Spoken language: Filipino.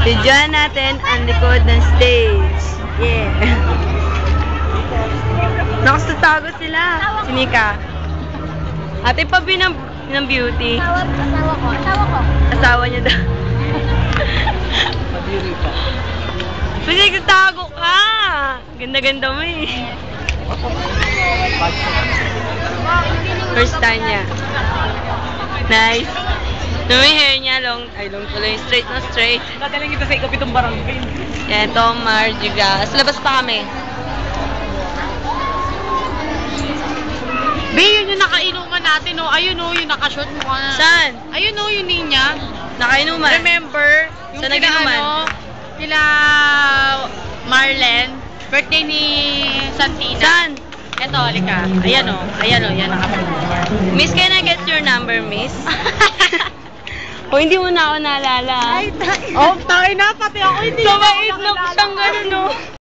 Bidyoan natin ang likod ng stage. Yeah. Nakasatago sila. Sinika. Ate pa ng beauty. Asawa ko. Asawa niya daw. Padiri pa. Kasi nagtatago ka. Ganda-ganda mo eh. First time niya. Nice. Yung hair niya, long tuloy. Straight na straight. Tatalang kita sa ikapitong barangay. Yan, ito, Marjiga. Sa labas pa kami. Be, yun yung nakainuman natin, oh. Ayun, oh, yung nakashort mo ka. Saan? Ayun, oh, yung ninya. Nakainuman. Remember? Yung Saan nag-inuman? Kila Marlen. Birthday ni Santina. Saan? Eto, halika. Ayan, oh. Ayan, oh. Yan, nakapag. Miss, can I get your number, miss? O, hindi mo na ako naalala. Oh, tayo na. Pati ako hindi Sabay itlog siyang gano'n, no?